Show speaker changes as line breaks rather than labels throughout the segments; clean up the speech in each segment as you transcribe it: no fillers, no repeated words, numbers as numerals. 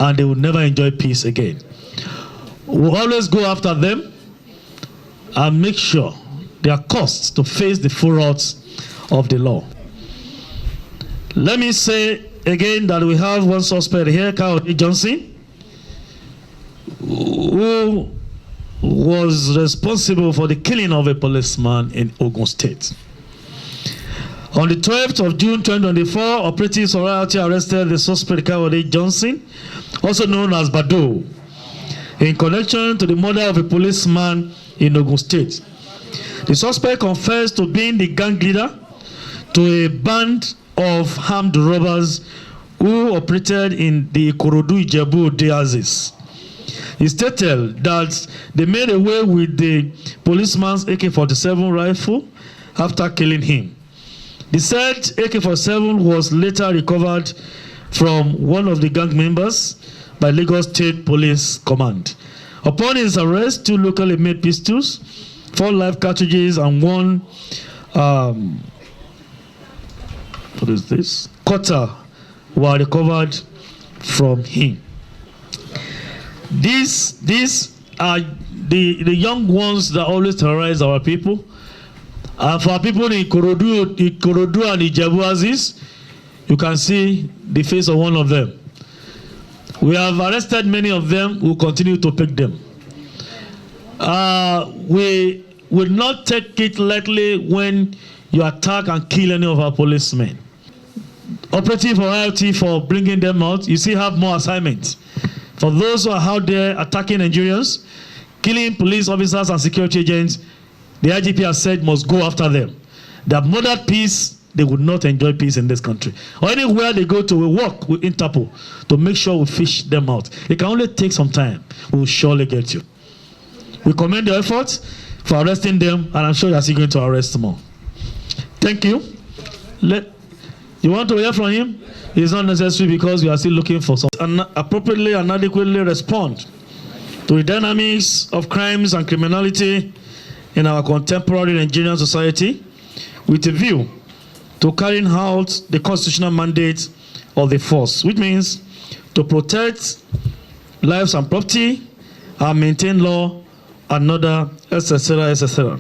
and they will never enjoy peace again. We'll always go after them and make sure they are caused to face the full wrath of the law. Let me say again that we have one suspect here, Kayode Johnson, who was responsible for the killing of a policeman in Ogun State. On the 12th of June 2024, operatives of royalty arrested the suspect Kayode Johnson, also known as Baddoo, in connection to the murder of a policeman in Ogun State. The suspect confessed to being the gang leader to a band of armed robbers who operated in the Ikorodu Ijebu Ode axis. He stated that they made away with the policeman's AK-47 rifle after killing him. The said AK-47 was later recovered from one of the gang members by Lagos State Police Command. Upon his arrest, 2 locally made pistols, 4 live cartridges, and 1 cutter were recovered from him. These are the young ones that always terrorize our people. And for our people in Ikorodu and Ijebu axis, you can see the face of one of them. We have arrested many of them. We'll continue to pick them. We will not take it lightly when you attack and kill any of our policemen. Operative royalty for bringing them out, you still have more assignments. For those who are out there attacking Nigerians, killing police officers and security agents, the IGP has said must go after them. They have murdered peace. They would not enjoy peace in this country. Or anywhere they go to, we work with Interpol to make sure we fish them out. It can only take some time. We will surely get you. We commend your efforts for arresting them, and I'm sure you're still going to arrest more. Thank you. You want to hear from him? It's not necessary because we are still looking for some. Appropriately and adequately respond to the dynamics of crimes and criminality in our contemporary Nigerian society with a view to carrying out the constitutional mandate of the force, which means to protect lives and property and maintain law and order, etc., etc.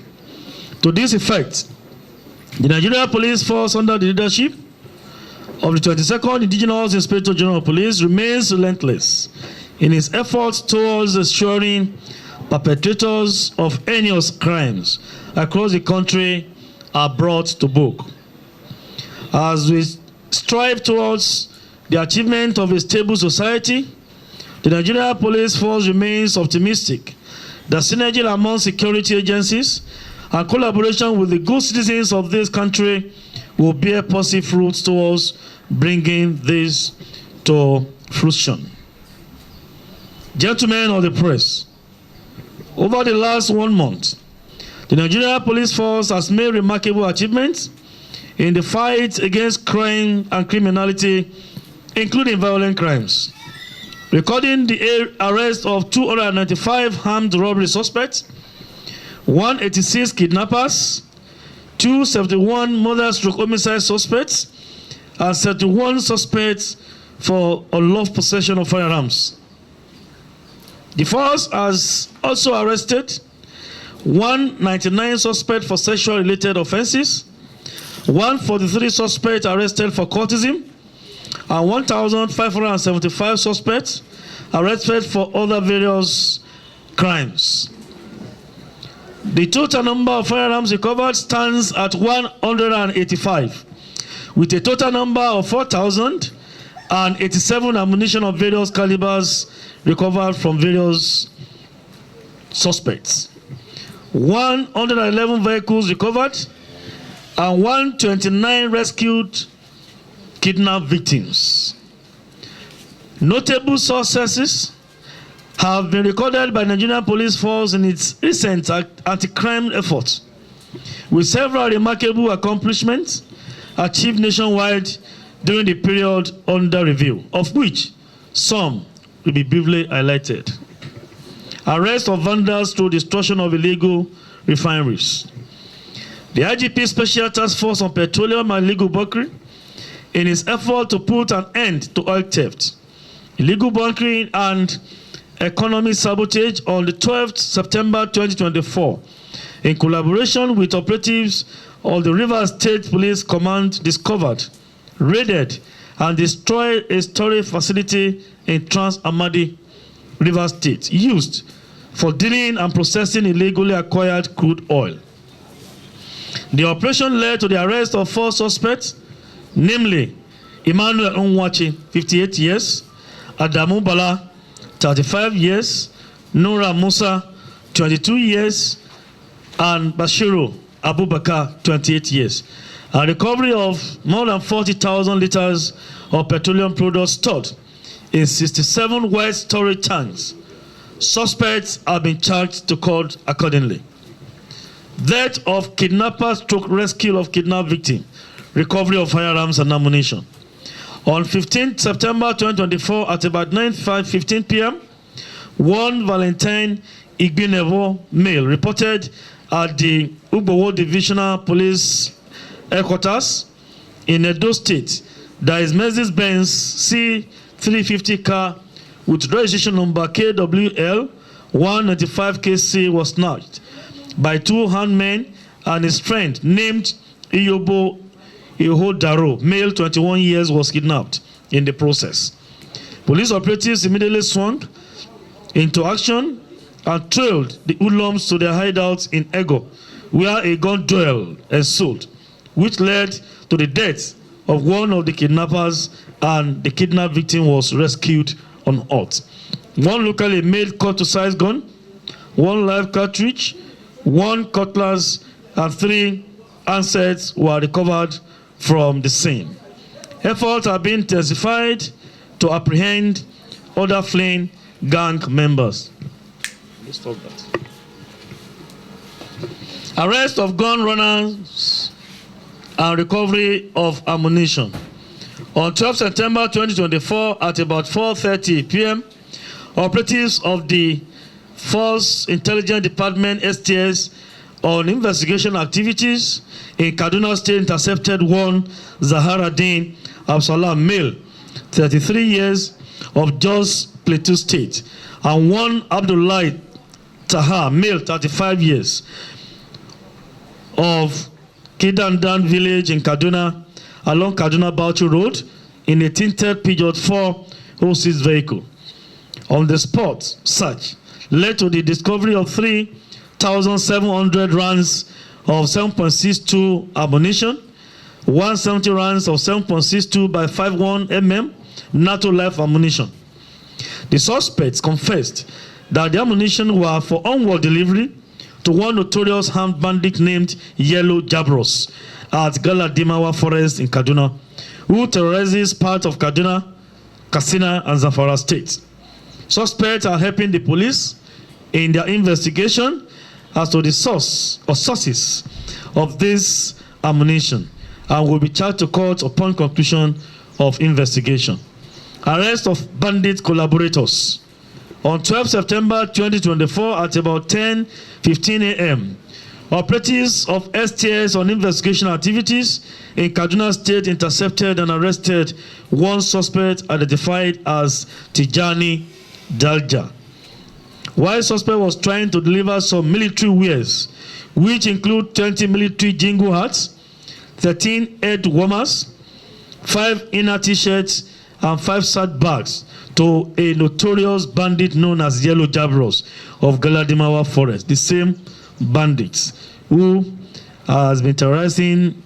To this effect, the Nigeria Police Force, under the leadership of the 22nd Indigenous Inspector General of Police, remains relentless in its efforts towards ensuring perpetrators of heinous crimes across the country are brought to book. As we strive towards the achievement of a stable society, the Nigeria Police Force remains optimistic that synergy among security agencies and collaboration with the good citizens of this country will bear positive fruits towards bringing this to fruition. Gentlemen of the press, over the last 1 month, the Nigeria Police Force has made remarkable achievements in the fight against crime and criminality, including violent crimes, recording the arrest of 295 armed robbery suspects, 186 kidnappers, 271 murder/homicide suspects, and 31 suspects for unlawful possession of firearms. The force has also arrested 199 suspects for sexual-related offenses, 143 suspects arrested for cultism, and 1,575 suspects arrested for other various crimes. The total number of firearms recovered stands at 185, with a total number of 4,087 ammunition of various calibers recovered from various suspects. 111 vehicles recovered and 129 rescued kidnapped victims. Notable successes have been recorded by Nigerian Police Force in its recent anti-crime efforts, with several remarkable accomplishments achieved nationwide during the period under review, of which some will be briefly highlighted. Arrest of vandals through destruction of illegal refineries. The IGP Special Task Force on Petroleum and Illegal Burglary, in its effort to put an end to oil theft, illegal bunkering, and economic sabotage on the 12th September 2024. In collaboration with operatives of the Rivers State Police Command, discovered, raided, and destroyed a storage facility in Trans-Amadi River State used for dealing and processing illegally acquired crude oil. The operation led to the arrest of 4 suspects, namely Emmanuel Onwachi, 58 years, Adamu Bala, 35 years, Nura Musa, 22 years, and Bashiru Abubakar, 28 years. A recovery of more than 40,000 liters of petroleum products stored in 67 wet storage tanks. Suspects have been charged to court accordingly. Death of kidnapper / rescue of kidnapped victim. Recovery of firearms and ammunition. On 15th September 2024 at about 9:15 p.m., one Valentine Igbinevo male reported at the Ugbowo Divisional Police Headquarters in Edo State that his Mercedes-Benz C350 car with registration number KWL 195KC was snatched by 2 handmen and his friend named Iyobo Ihodaro, male 21 years, was kidnapped in the process. Police operatives immediately swung into action and trailed the hoodlums to their hideouts in Ego, where a gun duel ensued, which led to the death of one of the kidnappers, and the kidnapped victim was rescued unhurt. One locally made cut-to-size gun, 1 live cartridge, 1 cutlass, and 3 handsets were recovered from the scene. Efforts have been intensified to apprehend other fleeing gang members. Let's stop that. Arrest of gun runners and recovery of ammunition. On 12 September 2024 at about 4:30 p.m., operatives of the Force Intelligence Department STS on investigation activities in Kaduna State intercepted one Zaharuddin Absalam, male, 33 years, of Jos Plateau State, and one Abdullahi Taha, male, 35 years, of Kidandan village in Kaduna, along Kaduna Bauchi Road, in a tinted Peugeot 406 vehicle. On the spot search led to the discovery of 3,700 rounds of 7.62 ammunition, 170 rounds of 7.62 by 51 mm NATO life ammunition. The suspects confessed that the ammunition were for onward delivery to one notorious armed bandit named Yellow Jabros at Galadimawa Forest in Kaduna, who terrorizes part of Kaduna, Katsina, and Zamfara states. Suspects are helping the police in their investigation as to the source or sources of this ammunition and will be charged to court upon conclusion of investigation. Arrest of bandit collaborators. On 12 September 2024 at about 10:15 a.m., operatives of STS on investigation activities in Kaduna State intercepted and arrested one suspect identified as Tijani Dalja. While suspect was trying to deliver some military wares, which include 20 military jingle hats, 13 head warmers, 5 inner t-shirts, and 5 sack bags to a notorious bandit known as Yellow Jabros of Galadimawa Forest, the same bandits who has been terrorizing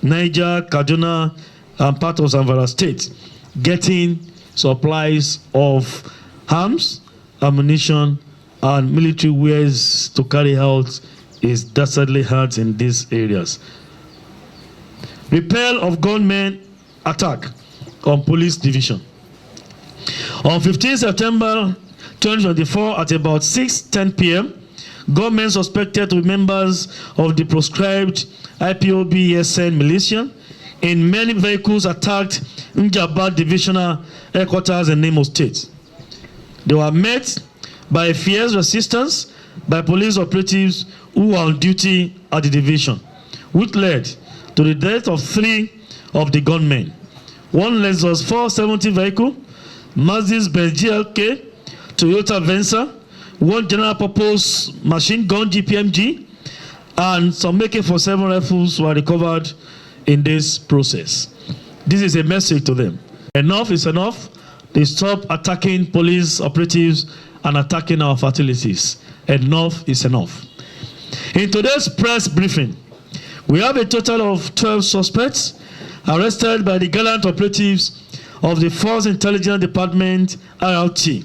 Niger, Kaduna, and part of Zamfara State, getting supplies of arms, ammunition, and military wares to carry out his dastardly acts in these areas. Repel of gunmen attack on police division. On 15 September 2024 at about 6:10 p.m., gunmen suspected to be members of the proscribed IPOB SN militia in many vehicles attacked Njaba Divisional Headquarters in Imo State. They were met by a fierce resistance by police operatives who were on duty at the division, which led to the death of 3 of the gunmen. One Lexus 470 vehicle, Mercedes-Benz GLK, Toyota Venza, one general purpose machine gun GPMG, and some AK-47 rifles were recovered in this process. This is a message to them. Enough is enough. They stop attacking police operatives and attacking our facilities. Enough is enough. In today's press briefing, we have a total of 12 suspects arrested by the gallant operatives of the Force Intelligence Department, IRT.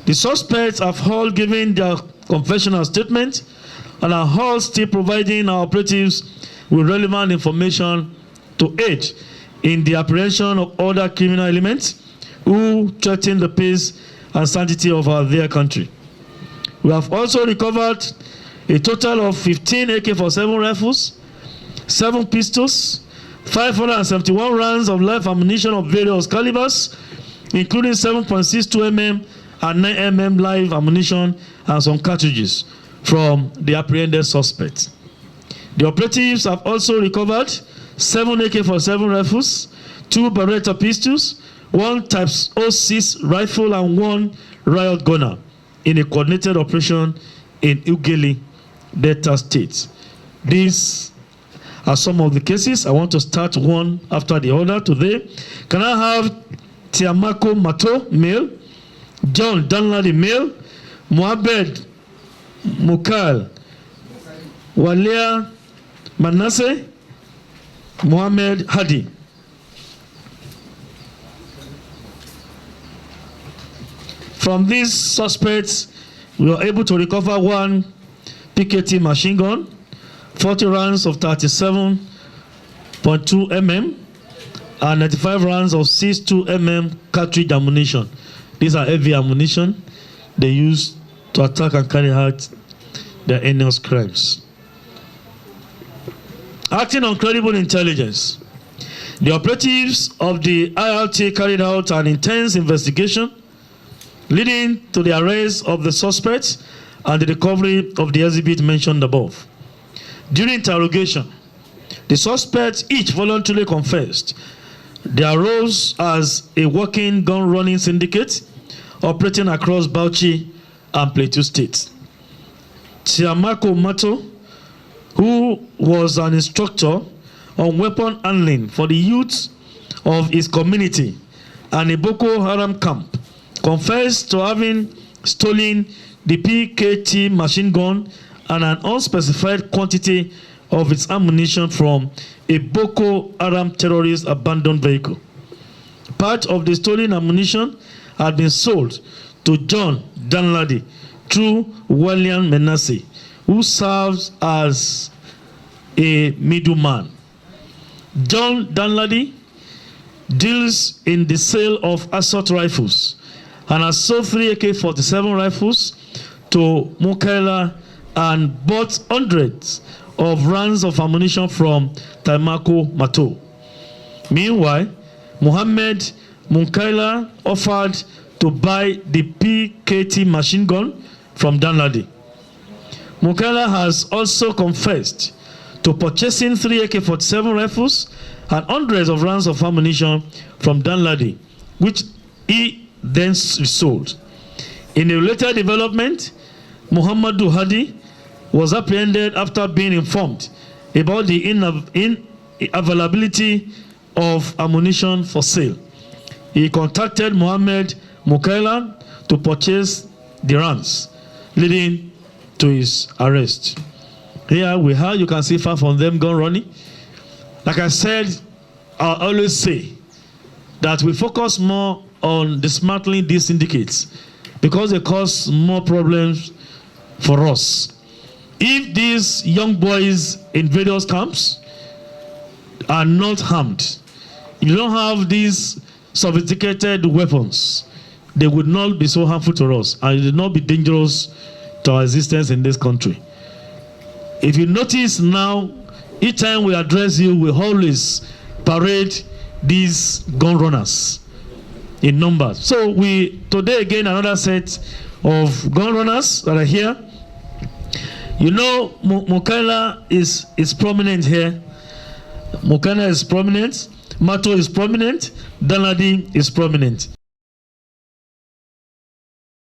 The suspects have all given their confessional statement and are all still providing our operatives with relevant information to aid in the apprehension of other criminal elements who threaten the peace and sanctity of our dear country. We have also recovered a total of 15 AK-47 rifles, 7 pistols, 571 rounds of live ammunition of various calibers, including 7.62 mm and 9 mm live ammunition and some cartridges from the apprehended suspects. The operatives have also recovered 7 AK-47 rifles, 2 Beretta pistols, 1 Type 06 rifle, and 1 riot gunner in a coordinated operation in Ughelli, Delta State. These are some of the cases. I want to start one after the other today. Can I have Tiamako Mato, male, John Danladi, male, Mohamed Mukal, Walia Manasseh, Mohamed Hadi. From these suspects, we were able to recover 1 PKT machine gun, 40 rounds of 37.2 mm, and 95 rounds of 62 mm cartridge ammunition. These are heavy ammunition they use to attack and carry out their heinous crimes. Acting on credible intelligence, the operatives of the IRT carried out an intense investigation leading to the arrest of the suspects and the recovery of the exhibit mentioned above. During interrogation, the suspects each voluntarily confessed they arose as a working gun running syndicate operating across Bauchi and Plateau states. Tiamako Mato, who was an instructor on weapon handling for the youth of his community and a Boko Haram camp, confessed to having stolen the PKT machine gun and an unspecified quantity of its ammunition from a Boko Haram terrorist abandoned vehicle. Part of the stolen ammunition had been sold to John Danladi through William Menasse, who serves as a middleman. John Danladi deals in the sale of assault rifles and has sold 3 AK-47 rifles to Mukaila and bought hundreds of rounds of ammunition from Tiamako Mato. Meanwhile, Mohammed Mukaila offered to buy the PKT machine gun from Danladi. Mukaila has also confessed to purchasing 3 AK-47 rifles and hundreds of rounds of ammunition from Danladi, which he then resold. In a related development, Muhammadu Hadi was apprehended after being informed about the availability of ammunition for sale. He contacted Mohammed Mukaila to purchase the rounds, leading to his arrest. Here we have, you can see far from them gun running. Like I said, I always say that we focus more on dismantling these syndicates because they cause more problems for us. If these young boys in various camps are not armed, you don't have these sophisticated weapons, they would not be so harmful to us and it would not be dangerous to our existence in this country. If you notice now, each time we address you, we always parade these gun runners in numbers. So today again, another set of gun runners that are here. You know, Mukaila is prominent here. Mukaila is prominent. Mato is prominent. Danladi is prominent.